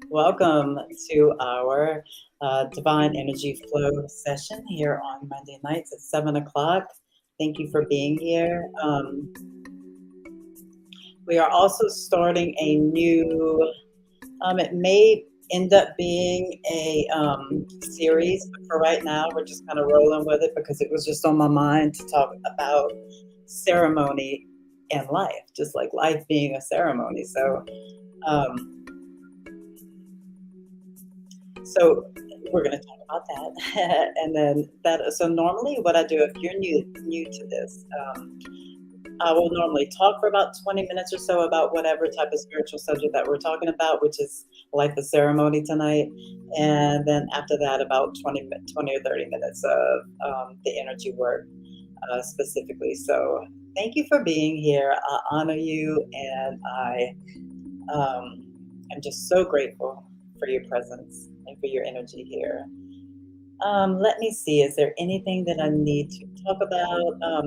Welcome to our Divine Energy Flow session here on Monday nights at 7 o'clock. Thank you for being here. We are also starting a new, it may end up being a series, but for right now, we're just kind of rolling with it because it was just on my mind to talk about ceremony and life, just like life being a ceremony. So we're going to talk about that, and then that. So normally, what I do if you're new to this, I will normally talk for about 20 minutes or so about whatever type of spiritual subject that we're talking about, which is like the ceremony tonight, and then after that, about 20 or 30 minutes of the energy work specifically. So thank you for being here. I honor you, and I am just so grateful for your presence and for your energy here. Let me see, is there anything that I need to talk about?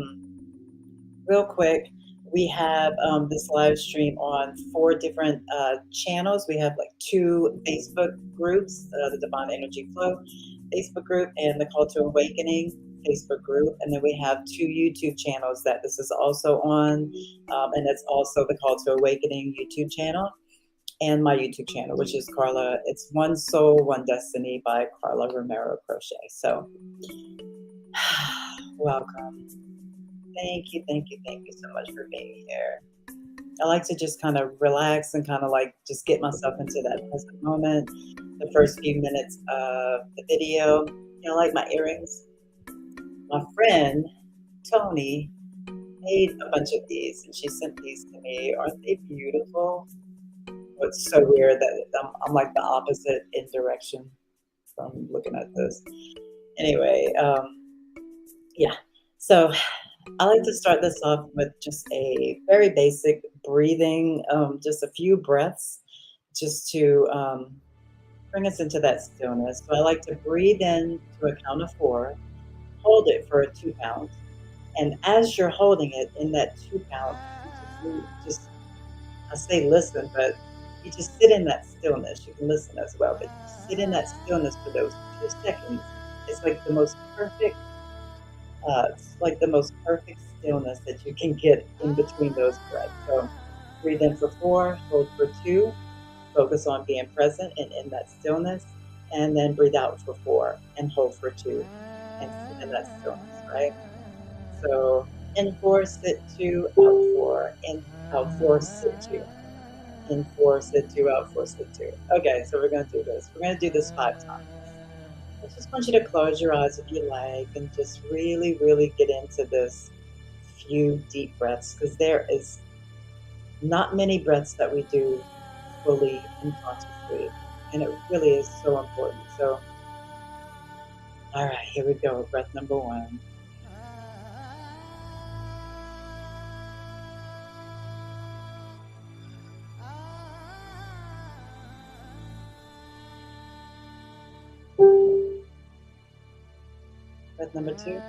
Real quick, we have this live stream on 4 different channels. We have like 2 Facebook groups, the Divine Energy Flow Facebook group and the Call to Awakening Facebook group. And then we have 2 YouTube channels that this is also on. And it's also the Call to Awakening YouTube channel and my YouTube channel, which is Carla. It's One Soul, One Destiny by Carla Romero Crochet. So welcome. Thank you so much for being here. I like to just kind of relax and kind of like just get myself into that present moment. The first few minutes of the video, like my earrings. My friend Tony made a bunch of these and she sent these to me. Aren't they beautiful? It's so weird that I'm like the opposite in direction from looking at this. Anyway, yeah. So I like to start this off with just a very basic breathing, just a few breaths, just to bring us into that stillness. So I like to breathe in to a count of 4, hold it for a 2 count, and as you're holding it in that 2 count, you just I say listen, but you just sit in that stillness. You can listen as well, but you sit in that stillness for those 2 seconds. It's like the most perfect. It's like the most perfect stillness that you can get in between those breaths. So breathe in for 4, hold for 2, focus on being present and in that stillness, and then breathe out for 4 and hold for 2 and sit in that stillness, right? So in 4, sit 2, out 4, in, out 4, sit 2. In 4, sit 2, out 4, sit 2. Okay, so we're going to do this. We're going to do this 5 times. I just want you to close your eyes if you like and just really, really get into this few deep breaths because there is not many breaths that we do fully and consciously, and it really is so important. So, all right, here we go. Breath number 1. Breath number 2.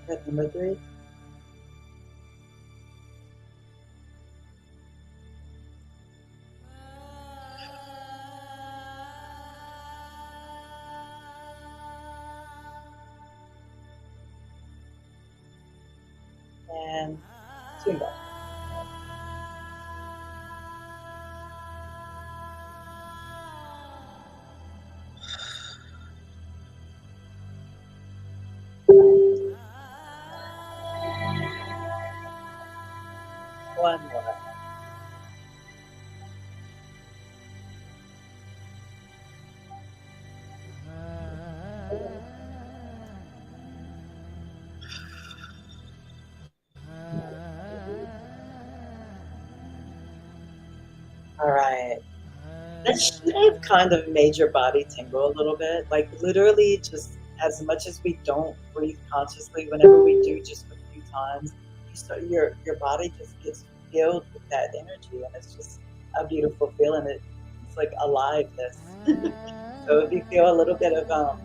Breath number 3. And 2 more. One more. All right. That should have kind of made your body tingle a little bit. Like literally just as much as we don't breathe consciously, whenever we do just a few times, your body just gets filled with that energy and it's just a beautiful feeling. It It's like aliveness. So if you feel a little bit of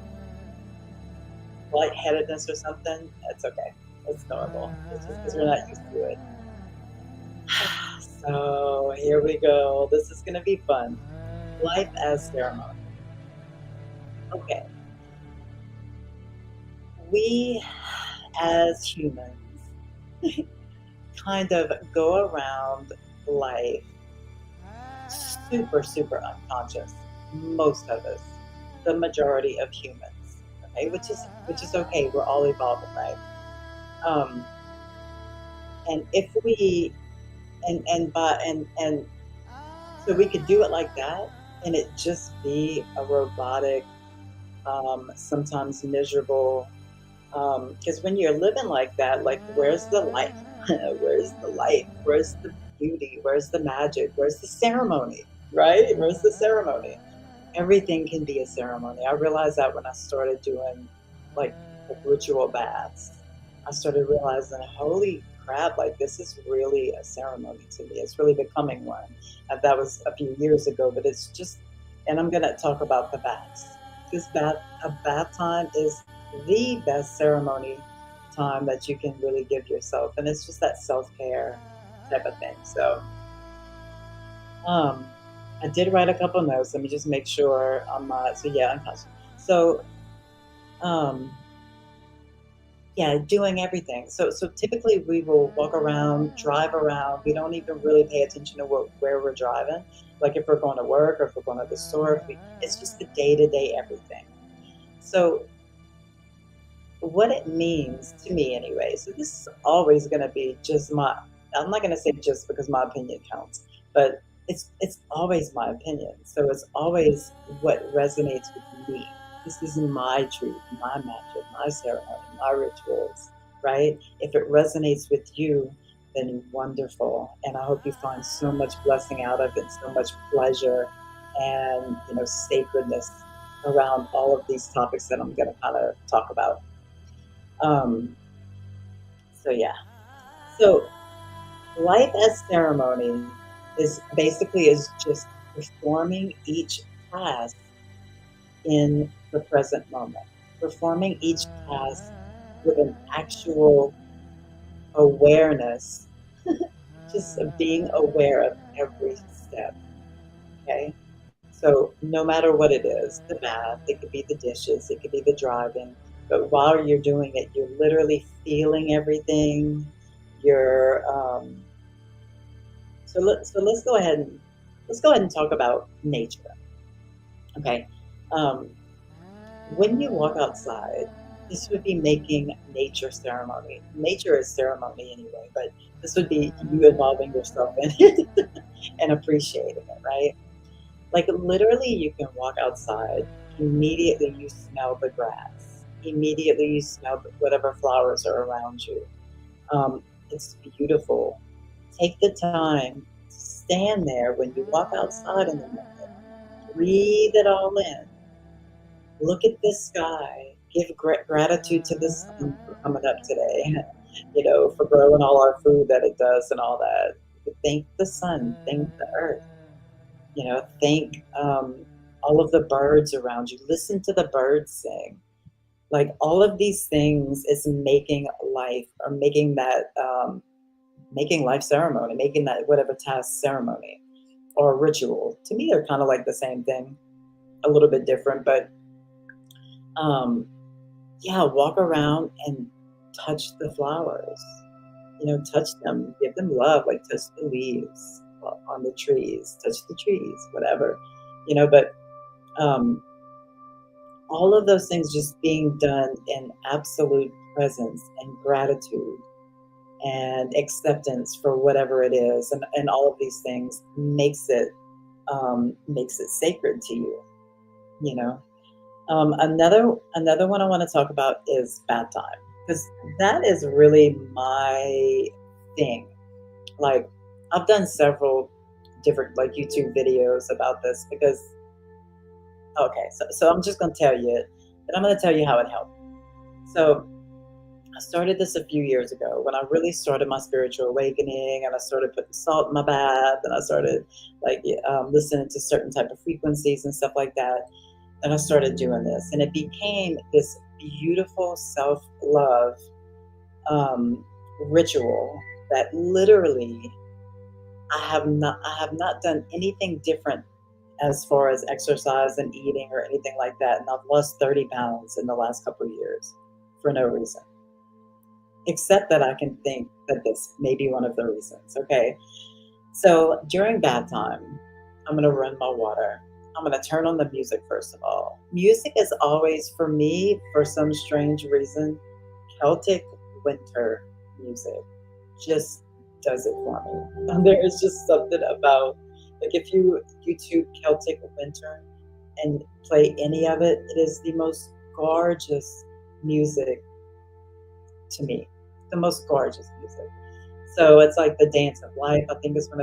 lightheadedness or something, that's okay. It's normal. It's just because we're not used to it. So here we go. This is going to be fun. Life as ceremony. Okay. We as humans kind of go around life super, super unconscious. Most of us, the majority of humans, okay, which is okay. We're all evolving, right? Um, and if we and so we could do it like that, and it just be a robotic, sometimes miserable. Because when you're living like that, like where's the life? Where's the life? Where's the beauty? Where's the magic? Where's the ceremony? Right? Where's the ceremony? Everything can be a ceremony. I realized that when I started doing like ritual baths. I started realizing, holy crap, like this is really a ceremony to me. It's really becoming one. That was a few years ago, but it's just, and I'm gonna talk about the baths. This bath, a bath time is the best ceremony time that you can really give yourself, and it's just that self care type of thing. So, um, I did write a couple notes. Let me just make sure I'm not. So yeah, unconscious. So, um, yeah, doing everything. So typically we will walk around, drive around. We don't even really pay attention to where we're driving. Like if we're going to work or if we're going to the store, it's just the day to day everything. So what it means to me anyway. So this is always going to be just my. I'm not going to say just because my opinion counts, but it's always my opinion. So it's always what resonates with me. This is my truth, my magic, my ceremony, my rituals, right? If it resonates with you, then wonderful. And I hope you find so much blessing out of it, so much pleasure and sacredness around all of these topics that I'm going to kind of talk about. Um, so yeah. So life as ceremony is just performing each task in the present moment, performing each task with an actual awareness, just of being aware of every step. Okay. So no matter what it is, the bath, it could be the dishes, it could be the driving, but while you're doing it, you're literally feeling everything. You're so let's go ahead and talk about nature. Okay. Um, when you walk outside, this would be making nature ceremony. Nature is ceremony anyway, but this would be you involving yourself in it and appreciating it, right? Like literally, you can walk outside, immediately you smell the grass, immediately you smell whatever flowers are around you. It's beautiful. Take the time, stand there when you walk outside in the morning, breathe it all in, look at the sky, give gratitude to the sun for coming up today, for growing all our food that it does and all that. Thank the sun, thank the earth, thank all of the birds around you. Listen to the birds sing. Like all of these things is making life or making life ceremony, making that whatever task ceremony or ritual. To me, they're kind of like the same thing, a little bit different, but um, yeah, walk around and touch the flowers. Touch them, give them love, like touch the leaves on the trees, touch the trees, whatever. But um, all of those things just being done in absolute presence and gratitude and acceptance for whatever it is, and all of these things makes it sacred to you. You know. Another one I want to talk about is bath time because that is really my thing. Like I've done several different like YouTube videos about this because okay, so I'm just gonna tell you it, and I'm gonna tell you how it helped. So I started this a few years ago when I really started my spiritual awakening, and I started putting salt in my bath, and I started like listening to certain type of frequencies and stuff like that. And I started doing this, and it became this beautiful self love um, ritual that literally I have not done anything different as far as exercise and eating or anything like that. And I've lost 30 pounds in the last couple of years for no reason, except that I can think that this may be one of the reasons. Okay. So during bath time, I'm going to run my water. I'm going to turn on the music first of all. Music is always, for me, for some strange reason, Celtic winter music just does it for me. And there is just something about, like, if you YouTube Celtic winter and play any of it, it is the most gorgeous music to me. The most gorgeous music. So it's like the Dance of Life. I think is one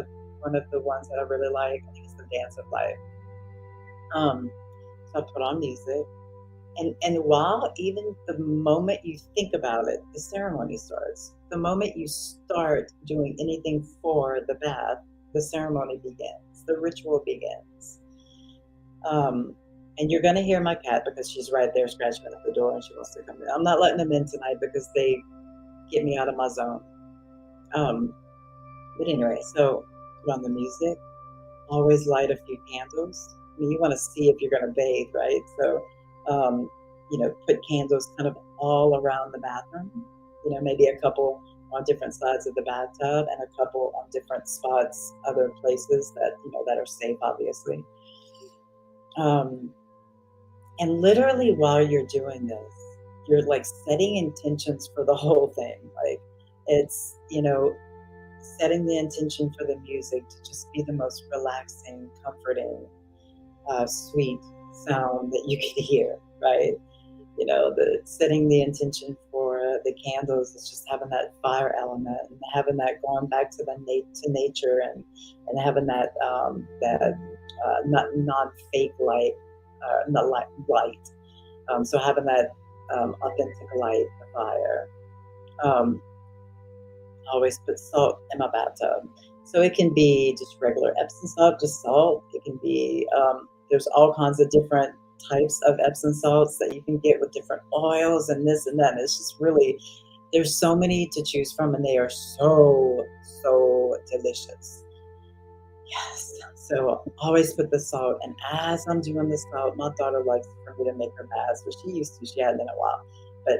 of the ones that I really like. I think it's the Dance of Life. So I put on music, and while even the moment you think about it, the ceremony starts. The moment you start doing anything for the bath, the ceremony begins. The ritual begins. Um, and you're gonna hear my cat because she's right there scratching at the door and she wants to come in. I'm not letting them in tonight because they get me out of my zone. Um, but anyway, so put on the music. Always light a few candles. I mean, you want to see if you're going to bathe, right? So, um, put candles kind of all around the bathroom. Maybe a couple on different sides of the bathtub and a couple on different spots, other places that that are safe, obviously. Um, and literally, while you're doing this, you're like setting intentions for the whole thing. Like it's setting the intention for the music to just be the most relaxing, comforting, sweet sound that you can hear, right? The setting the intention for the candles is just having that fire element and having that going back to to nature and having that not non fake light, not light. So having that authentic light, the fire. Um, always put salt in my bathtub. So it can be just regular Epsom salt, just salt. It can be, there's all kinds of different types of Epsom salts that you can get with different oils and this and that. And it's just really, there's so many to choose from and they are so, so delicious. Yes. So always put the salt. And as I'm doing the salt, my daughter likes for me to make her baths, but she used to, she hadn't in a while. But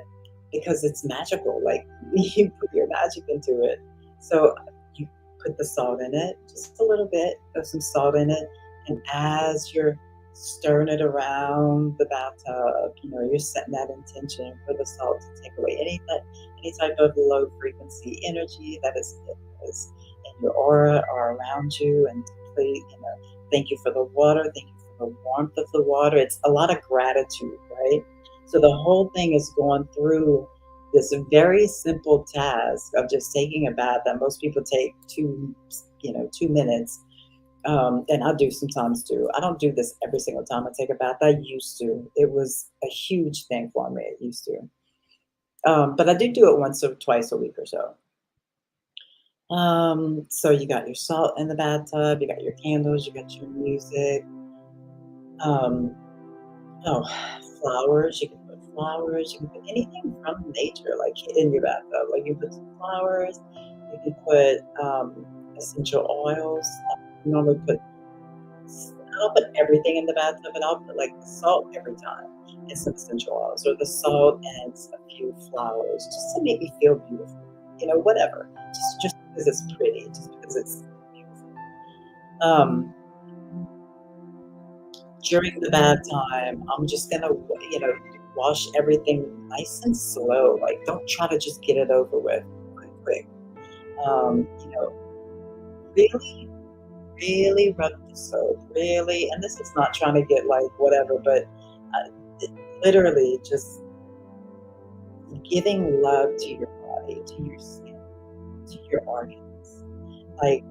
because it's magical. Like you put your magic into it. So you put the salt in it, just a little bit, put some salt in it. And as you're stirring it around the bathtub, you're setting that intention for the salt to take away any type of low frequency energy that is in your aura or around you. And please, thank you for the water. Thank you for the warmth of the water. It's a lot of gratitude, right? So the whole thing is going through this very simple task of just taking a bath that most people take 2 minutes. And I do sometimes too. I don't do this every single time I take a bath. I used to. It was a huge thing for me. It used to. But I do it once or twice a week or so. So you got your salt in the bathtub, you got your candles, you got your music. Um, Oh, flowers. You can put flowers. You can put anything from nature, like in your bathtub. Like you put some flowers. You can put essential oils. I normally put. I don't put everything in the bathtub, but I'll put like the salt every time and some essential oils, or the salt and a few flowers, just to make me feel beautiful. Whatever. Just because it's pretty, just because it's beautiful. Um, During the bath time, I'm just gonna, wash everything nice and slow. Like, don't try to just get it over with quick. Um, you know, really, really rub the soap. Really, and this is not trying to get like whatever, but literally just giving love to your body, to your skin, to your organs. Like,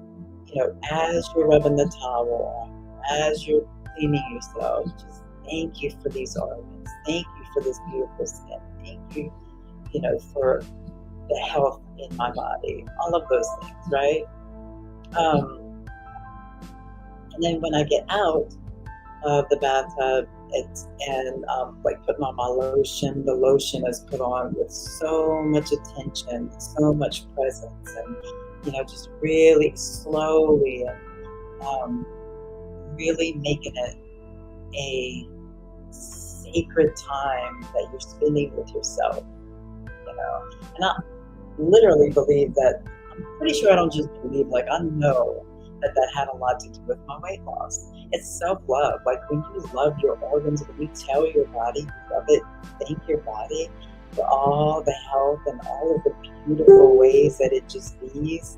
as you're rubbing the towel, as you're cleaning yourself, just thank you for these organs. Thank you for this beautiful skin. Thank you for the health in my body, all of those things, right? Um, and then when I get out of the bathtub, like putting on my lotion, the lotion is put on with so much attention, so much presence, and just really slowly and really making it a sacred time that you're spending with yourself. And I literally believe that. I'm pretty sure I don't just believe, like I know that had a lot to do with my weight loss. It's self-love. Like when you love your organs, when you tell your body you love it, thank your body for all the health and all of the beautiful ways that it just is,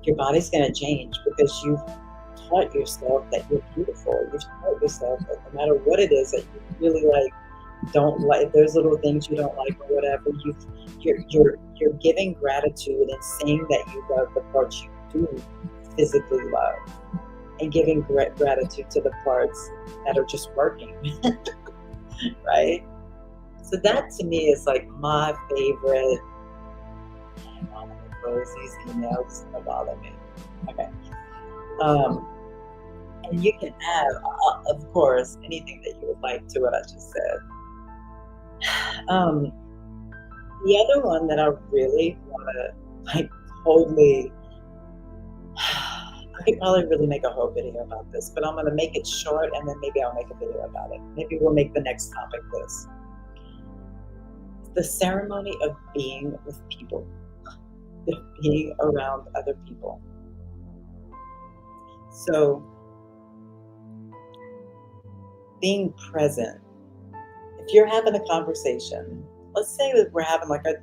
your body's going to change because you've taught yourself that you're beautiful. You've taught yourself that no matter what it is that you really like, don't like, if there's little things you don't like or whatever, you're giving gratitude and saying that you love the parts you do physically love, and giving gratitude to the parts that are just working. Right? So that to me is like my favorite. Hang on, let me close these emails. Don't bother me. Okay. And you can add, of course, anything that you would like to what I just said. The other one that I really want to like totally, I could probably really make a whole video about this, but I'm going to make it short and then maybe I'll make a video about it. Maybe we'll make the next topic this. The ceremony of being with people, being around other people. So, being present. If you're having a conversation, let's say that we're having like a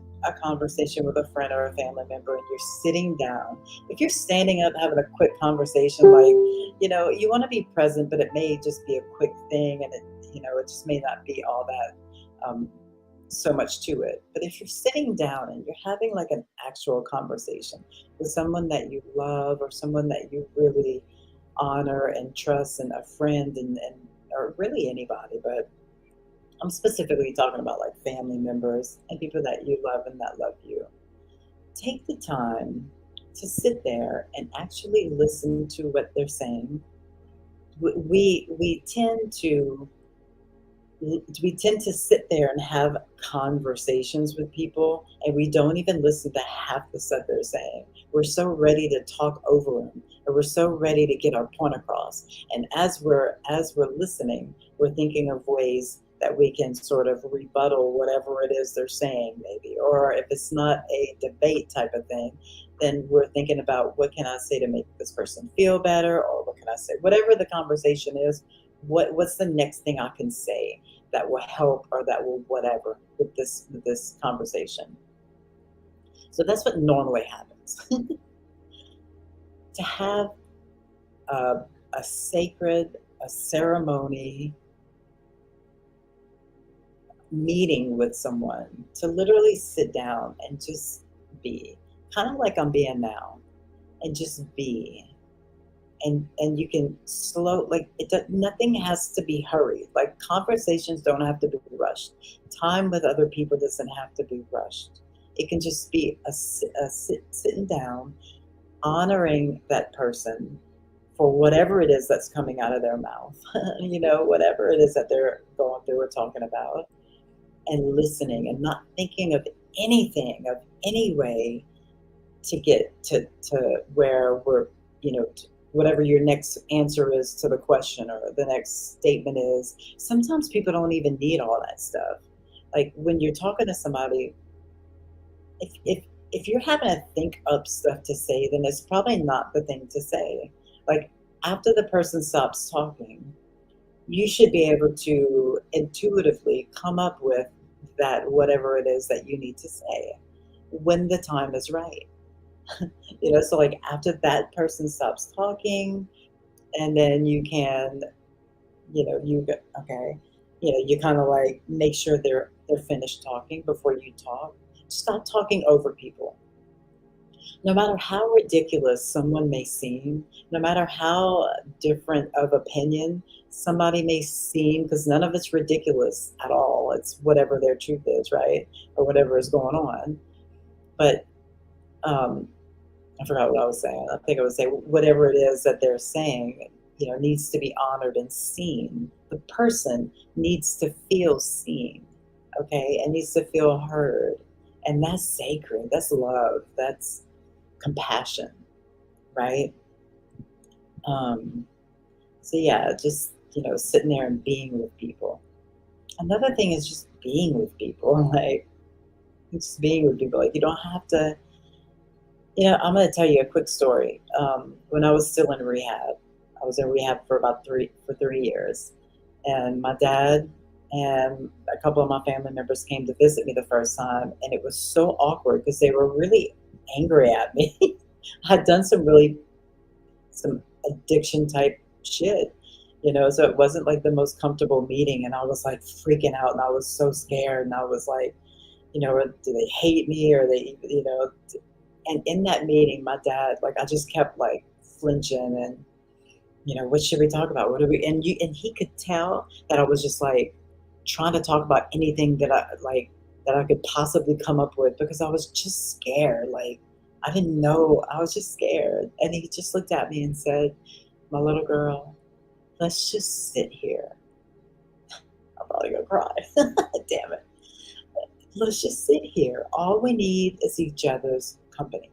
conversation with a friend or a family member and you're sitting down. If you're standing up having a quick conversation, like, you want to be present, but it may just be a quick thing and it just may not be all that so much to it. But if you're sitting down and you're having like an actual conversation with someone that you love or someone that you really honor and trust, and a friend and or really anybody, but I'm specifically talking about like family members and people that you love and that love you. Take the time to sit there and actually listen to what they're saying. We tend to sit there and have conversations with people, and we don't even listen to half the stuff they're saying. We're so ready to talk over them, or we're so ready to get our point across. And as we're listening, we're thinking of ways that we can sort of rebuttal whatever it is they're saying, maybe. Or if it's not a debate type of thing, then we're thinking about what can I say to make this person feel better, or what can I say, whatever the conversation is, what's the next thing I can say that will help or that will whatever with this conversation. So that's what normally happens. To have a ceremony meeting with someone, to literally sit down and just be, kind of like I'm being now, and just be. And you can nothing has to be hurried. Like conversations don't have to be rushed. Time with other people doesn't have to be rushed. It can just be sitting down, honoring that person for whatever it is that's coming out of their mouth, whatever it is that they're going through or talking about, and listening and not thinking of anything, of any way to get to where we're, whatever your next answer is to the question or the next statement is. Sometimes people don't even need all that stuff. Like when you're talking to somebody, if you're having to think up stuff to say, then it's probably not the thing to say. Like after the person stops talking, you should be able to intuitively come up with that, whatever it is that you need to say when the time is right. So like after that person stops talking, and then you can, you kind of like make sure they're finished talking before you talk. Stop talking over people. No matter how ridiculous someone may seem, no matter how different of opinion somebody may seem, because none of it's ridiculous at all. It's whatever their truth is, right? Or whatever is going on. But um, I forgot what I was saying. I think I would say whatever it is that they're saying, needs to be honored and seen. The person needs to feel seen, okay, and needs to feel heard. And that's sacred. That's love. That's compassion, right? Um, so yeah, just sitting there and being with people. Another thing is just being with people, like just being with people. Like you don't have to. I'm going to tell you a quick story. When I was still in rehab, I was in rehab for about 3 years, and my dad and a couple of my family members came to visit me the first time, and it was so awkward because they were really angry at me. I'd done some addiction type shit, so it wasn't like the most comfortable meeting, and I was like freaking out, and I was so scared, and I was like, do they hate me, or and in that meeting, my dad, like, I just kept like flinching and, what should we talk about? What do we, and he could tell that I was just like trying to talk about anything that I could possibly come up with because I was just scared. Like, I didn't know, I was just scared. And he just looked at me and said, my little girl, let's just sit here. I'm probably gonna cry. Damn it. Let's just sit here. All we need is each other's company.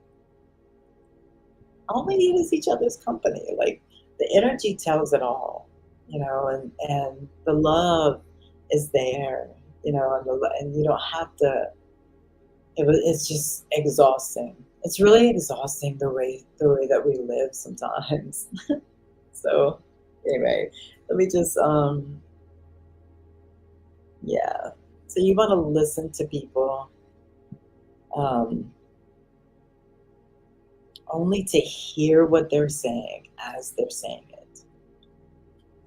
All we need is each other's company. Like the energy tells it all, and the love is there, and you don't have to. It's just exhausting. It's really exhausting the way that we live sometimes. So anyway, let me just yeah. So you want to listen to people um, only to hear what they're saying as they're saying it,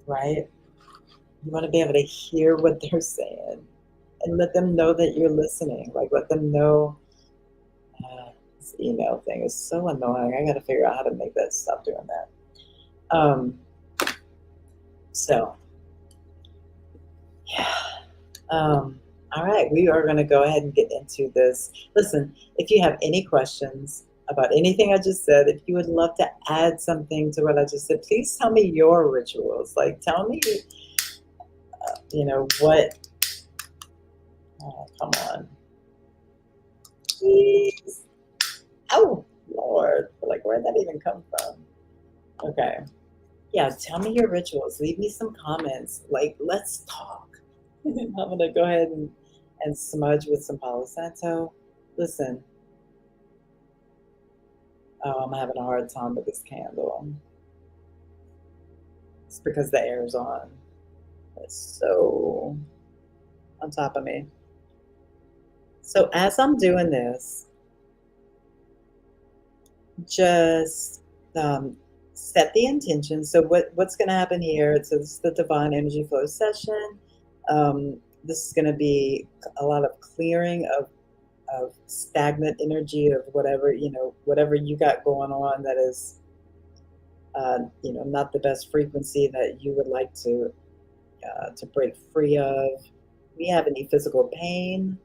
right? You want to be able to hear what they're saying and let them know that you're listening. Like, let them know. This email thing is so annoying. I got to figure out how to make that stop doing that. So, yeah. All right, we are going to go ahead and get into this. Listen, if you have any questions about anything I just said, if you would love to add something to what I just said, please tell me your rituals. Like, tell me, what. Oh, come on. Please. Oh, Lord. Like, where'd that even come from? Okay. Yeah, tell me your rituals. Leave me some comments. Like, let's talk. I'm going to go ahead and smudge with some Palo Santo. Listen, oh, I'm having a hard time with this candle. It's because the air is on. It's so on top of me. So as I'm doing this, just set the intention. So what's going to happen here? So this is the Divine Energy Flow session. This is going to be a lot of clearing of stagnant energy of whatever you got going on that is not the best frequency that you would like to break free of. If you have any physical pain,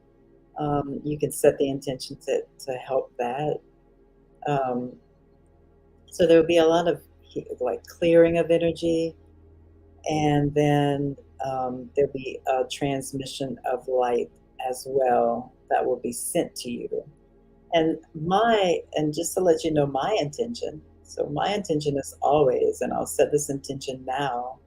you can set the intention to help that. So there will be a lot of like clearing of energy, and then there'll be a transmission of light as well that will be sent to you. And just to let you know my intention. So my intention is always, and I'll set this intention now,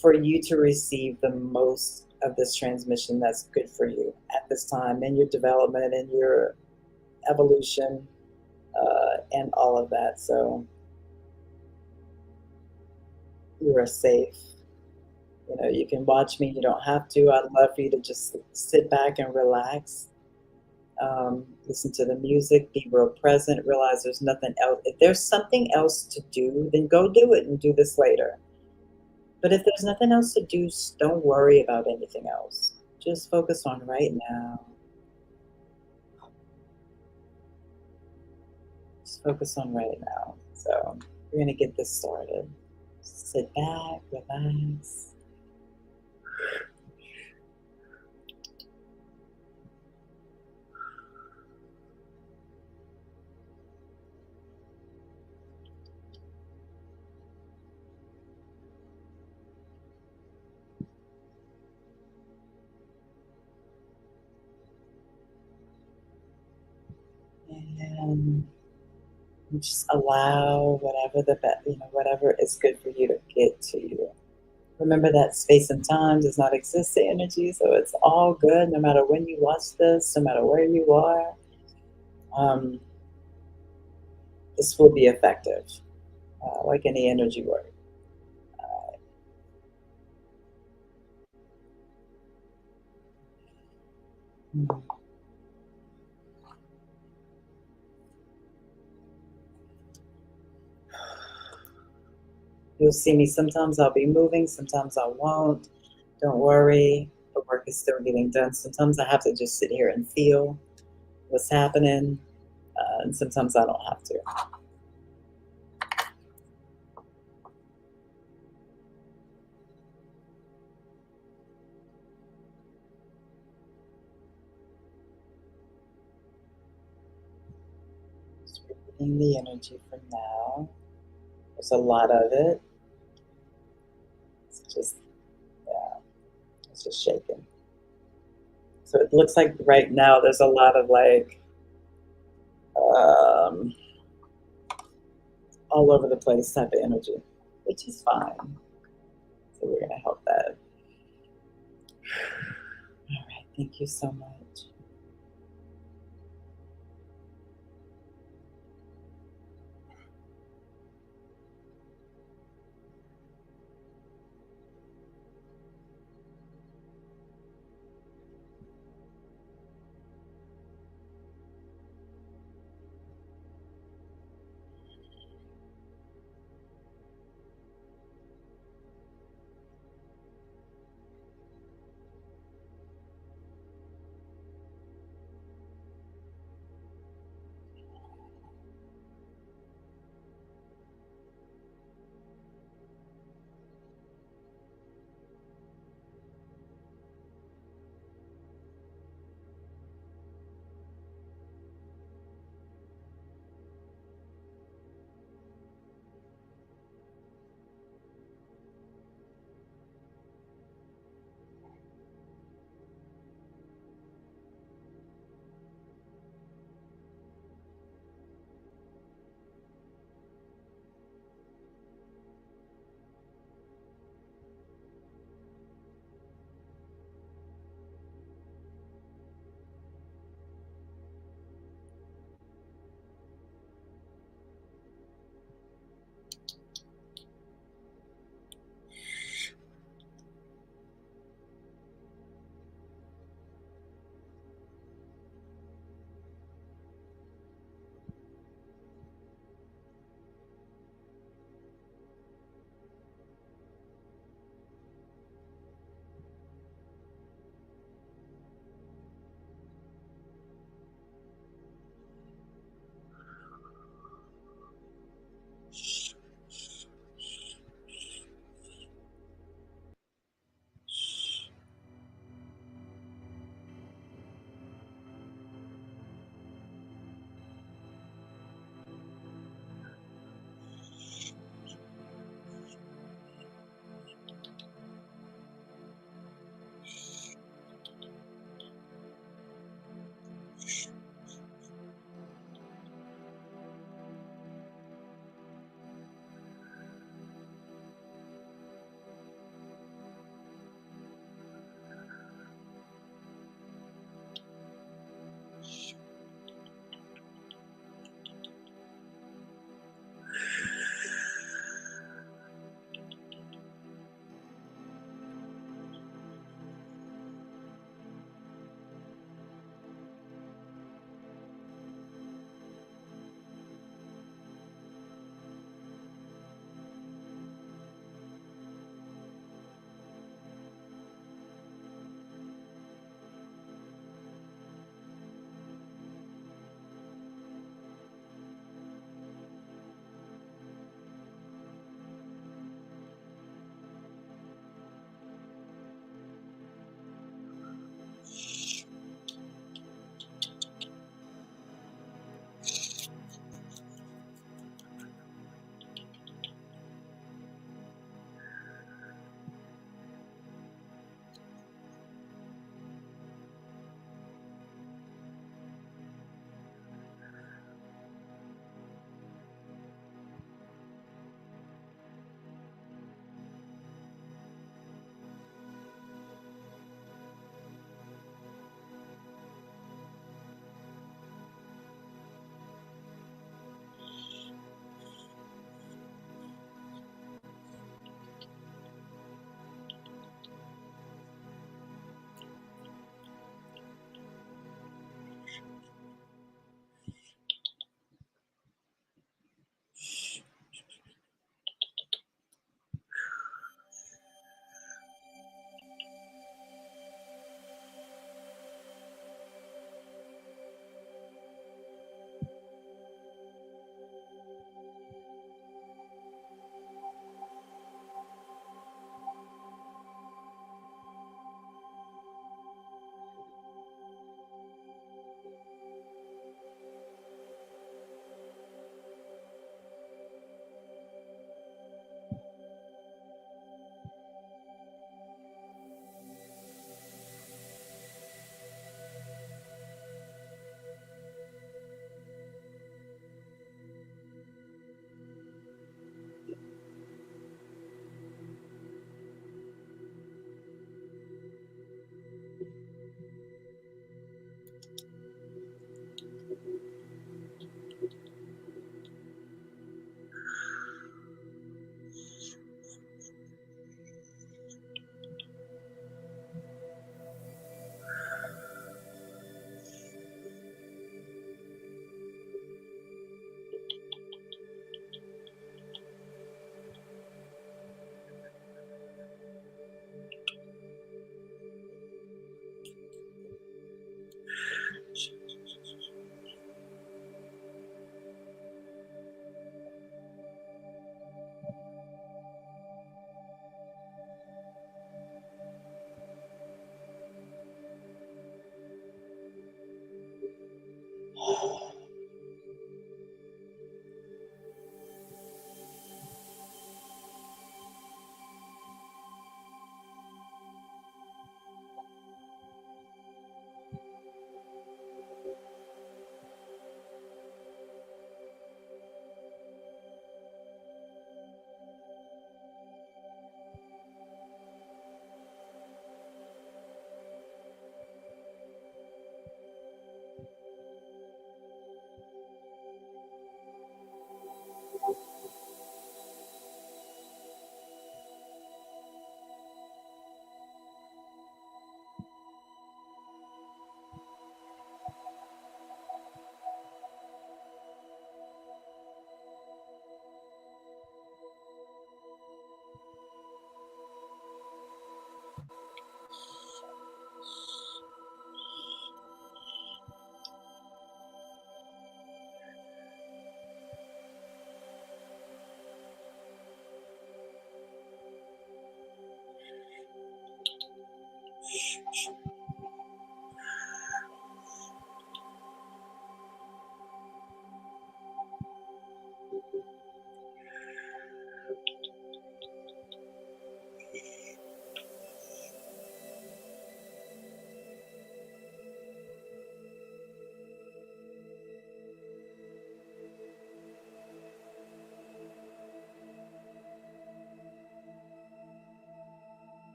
for you to receive the most of this transmission that's good for you at this time in your development and your evolution and all of that. So you are safe. You can watch me. You don't have to. I'd love for you to just sit back and relax. Listen to the music, be real present, realize there's nothing else. If there's something else to do, then go do it and do this later. But if there's nothing else to do, don't worry about anything else. Just focus on right now. Just focus on right now. So we're going to get this started. Sit back, relax. And just allow whatever whatever is good for you to get to you. Remember that space and time does not exist in energy, so it's all good no matter when you watch this, no matter where you are. Um, this will be effective, like any energy work. Mhm. You'll see me. Sometimes I'll be moving, sometimes I won't. Don't worry, the work is still getting done. Sometimes I have to just sit here and feel what's happening, and sometimes I don't have to. Just repeating the energy for now. There's a lot of it. It's just, yeah, it's just shaking. So it looks like right now there's a lot of like um, all over the place type of energy, which is fine. So we're gonna help that. All right, thank you so much.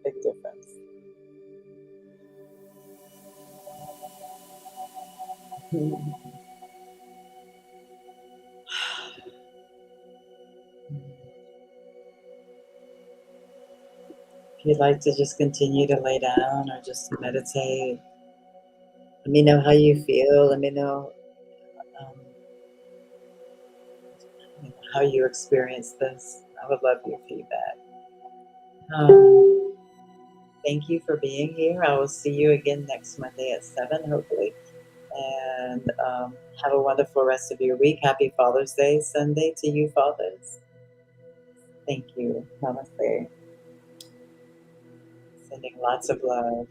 Big difference. If you'd like to just continue to lay down or just meditate, let me know how you feel. Let me know um, how you experience this. I would love your feedback. Um, Thank you for being here. I will see you again next Monday at 7, hopefully. And have a wonderful rest of your week. Happy Father's Day Sunday to you, fathers. Thank you. Namaste. Sending lots of love.